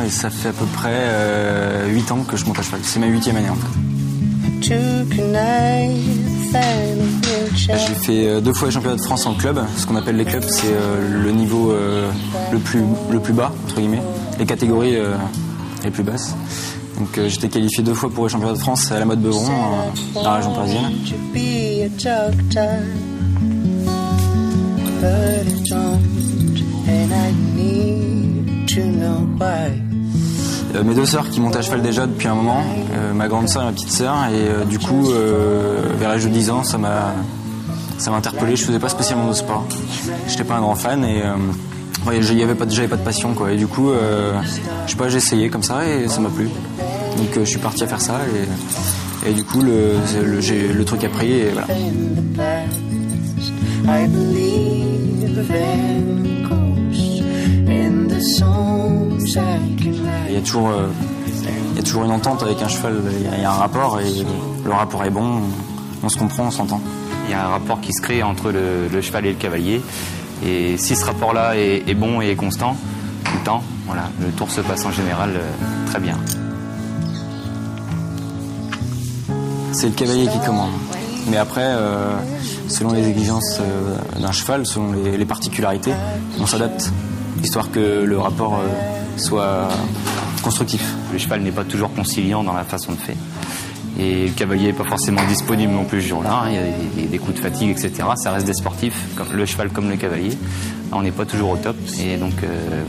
et ça fait à peu près 8 ans que je monte à cheval. C'est ma 8e année en fait. J'ai fait 2 fois les championnats de France en club. Ce qu'on appelle les clubs, c'est le niveau le plus bas, entre guillemets, les catégories les plus basses. Donc j'étais qualifié 2 fois pour les championnats de France à la Motte Beuvron, dans la région parisienne. Mes 2 sœurs qui montent à cheval déjà depuis un moment, ma grande sœur et ma petite sœur, et du coup vers l'âge de 10 ans ça m'a interpellé. Je faisais pas spécialement de sport, j'étais pas un grand fan et j'avais pas de passion quoi, et du coup je sais pas, j'ai essayé comme ça et ça m'a plu, donc je suis parti à faire ça et du coup le truc a pris et voilà. Il y a toujours une entente avec un cheval, il y a un rapport et le rapport est bon, on se comprend, on s'entend. Il y a un rapport qui se crée entre le cheval et le cavalier, et si ce rapport-là est bon et constant tout le temps, voilà, le tour se passe en général très bien. C'est le cavalier qui commande, mais après, selon les exigences d'un cheval, selon les particularités, on s'adapte, histoire que le rapport soit constructif. Le cheval n'est pas toujours conciliant dans la façon de faire. Et le cavalier n'est pas forcément disponible non plus ce jour-là. Il y a des coups de fatigue, etc. Ça reste des sportifs, comme le cheval comme le cavalier. On n'est pas toujours au top. Et donc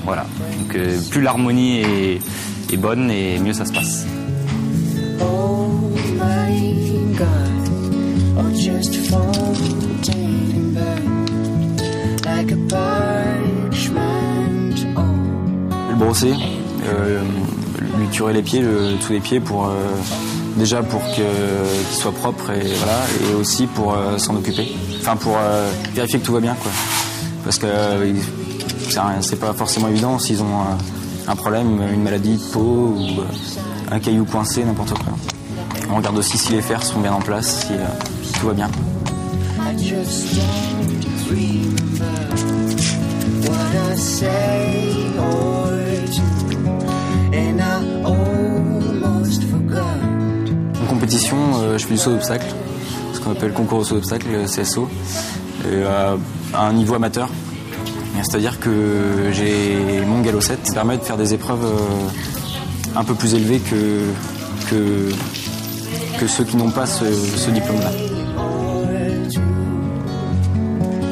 voilà. Donc, plus l'harmonie est bonne, et mieux ça se passe. Le brosser, lui curer les pieds, tous les pieds pour déjà pour qu'il soit propre et voilà, et aussi pour s'en occuper. Enfin pour vérifier que tout va bien quoi. Parce que c'est pas forcément évident s'ils ont un problème, une maladie de peau ou un caillou coincé, n'importe quoi. On regarde aussi si les fers sont bien en place, si tout va bien. En compétition, je fais du saut d'obstacle, ce qu'on appelle concours au saut d'obstacle, le CSO, à un niveau amateur. C'est-à-dire que j'ai mon galop 7 qui permet de faire des épreuves un peu plus élevées que ceux qui n'ont pas ce diplôme-là.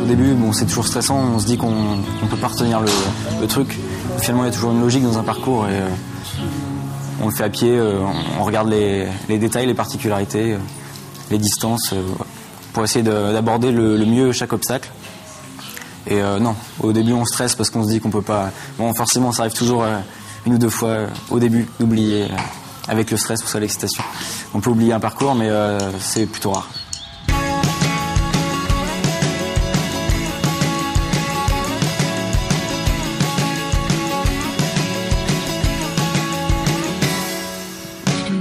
Au début, bon, c'est toujours stressant, on se dit qu'on ne peut pas retenir le truc. Finalement, il y a toujours une logique dans un parcours et on le fait à pied, on regarde les détails, les particularités, les distances, pour essayer d'aborder le mieux chaque obstacle. Et non, au début on stresse parce qu'on se dit qu'on peut pas... Bon, forcément ça arrive toujours 1 ou 2 fois au début d'oublier, avec le stress, pour ça l'excitation. On peut oublier un parcours mais c'est plutôt rare.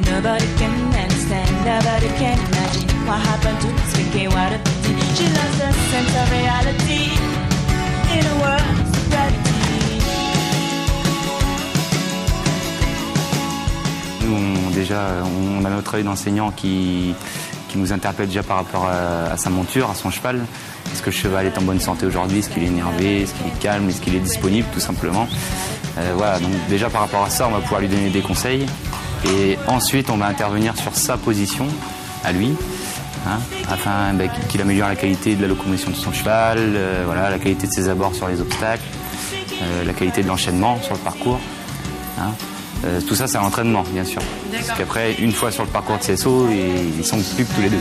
Nobody can understand, nobody can imagine what happened to this Vicky Waterpity. She lost her sense of reality in a world of gravity. Nous, déjà, on a notre œil d'enseignant qui nous interpelle déjà par rapport à sa monture, à son cheval. Est-ce que le cheval est en bonne santé aujourd'hui? Est-ce qu'il est énervé? Est-ce qu'il est calme? Est-ce qu'il est disponible, tout simplement? Voilà, donc déjà par rapport à ça, on va pouvoir lui donner des conseils. Et ensuite, on va intervenir sur sa position, à lui, hein, afin qu'il améliore la qualité de la locomotion de son cheval, voilà, la qualité de ses abords sur les obstacles, la qualité de l'enchaînement sur le parcours. Hein. Tout ça, c'est un entraînement, bien sûr. Parce qu'après, une fois sur le parcours de CSO, ils sont plus que tous les deux.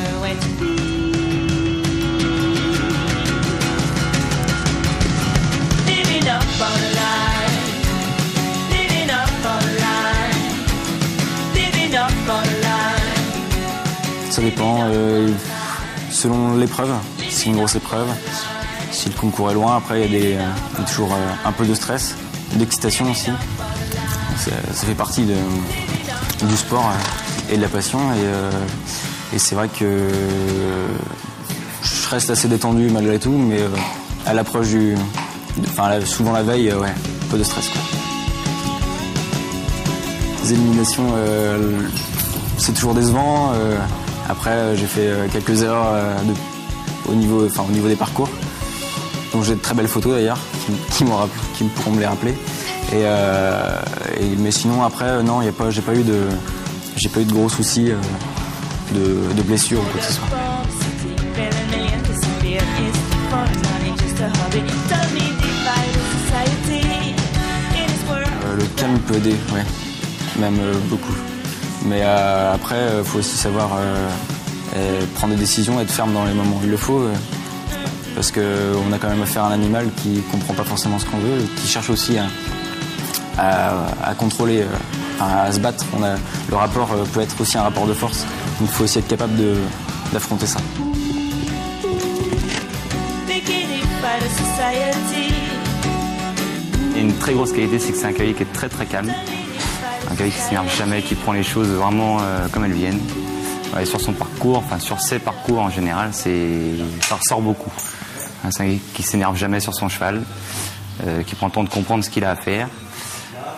Ça dépend, selon l'épreuve, si c'est une grosse épreuve, si le concours est loin, après il y a toujours un peu de stress, d'excitation aussi. Ça fait partie du sport et de la passion et c'est vrai que je reste assez détendu malgré tout, mais à l'approche souvent la veille, ouais, un peu de stress quoi. éliminations, c'est toujours décevant. Après, j'ai fait quelques erreurs au niveau des parcours. Donc j'ai de très belles photos d'ailleurs qui pourront me les rappeler. Mais sinon après non, j'ai pas eu de gros soucis de blessures ou quoi que ce soit. Le calme peut aider, ouais, même beaucoup. Mais après, il faut aussi savoir prendre des décisions, être ferme dans les moments où il le faut. Parce qu'on a quand même affaire à un animal qui ne comprend pas forcément ce qu'on veut, et qui cherche aussi à contrôler, à se battre. Le rapport peut être aussi un rapport de force, donc il faut aussi être capable d'affronter ça. Et une très grosse qualité, c'est que c'est un cavalier qui est très très calme, un cavalier qui ne s'énerve jamais, qui prend les choses vraiment comme elles viennent. Et sur son parcours, enfin sur ses parcours en général, ça ressort beaucoup. C'est un cavalier qui ne s'énerve jamais sur son cheval, qui prend le temps de comprendre ce qu'il a à faire.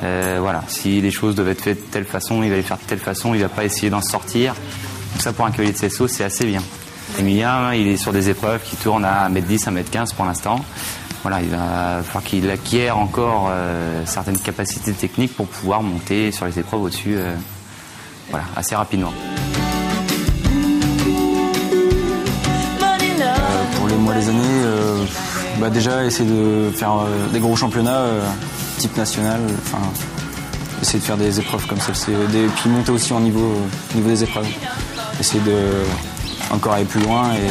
Voilà, si les choses doivent être faites de telle façon, il va les faire de telle façon, il ne va pas essayer d'en sortir. Donc ça, pour un cavalier de CSO, c'est assez bien. Emilien, il est sur des épreuves qui tournent à 1m10, 1m15 pour l'instant. Voilà, il va falloir qu'il acquiert encore certaines capacités techniques pour pouvoir monter sur les épreuves au-dessus voilà, assez rapidement. Pour les mois, les années, déjà essayer de faire des gros championnats type national, essayer de faire des épreuves comme celle-ci, puis monter aussi au niveau des épreuves. Essayer de encore aller plus loin et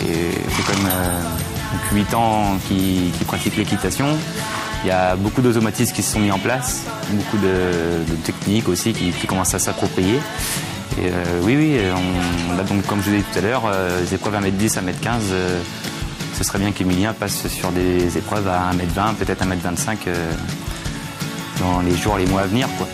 c'est quand même 8 ans qui pratique l'équitation. Il y a beaucoup d'automatismes qui se sont mis en place, beaucoup de techniques aussi qui commencent à s'approprier. Et oui, on a donc, comme je l'ai dit tout à l'heure, les épreuves à 1m10, 1m15, ce serait bien qu'Emilien passe sur des épreuves à 1m20, peut-être 1m25 dans les jours, les mois à venir, quoi.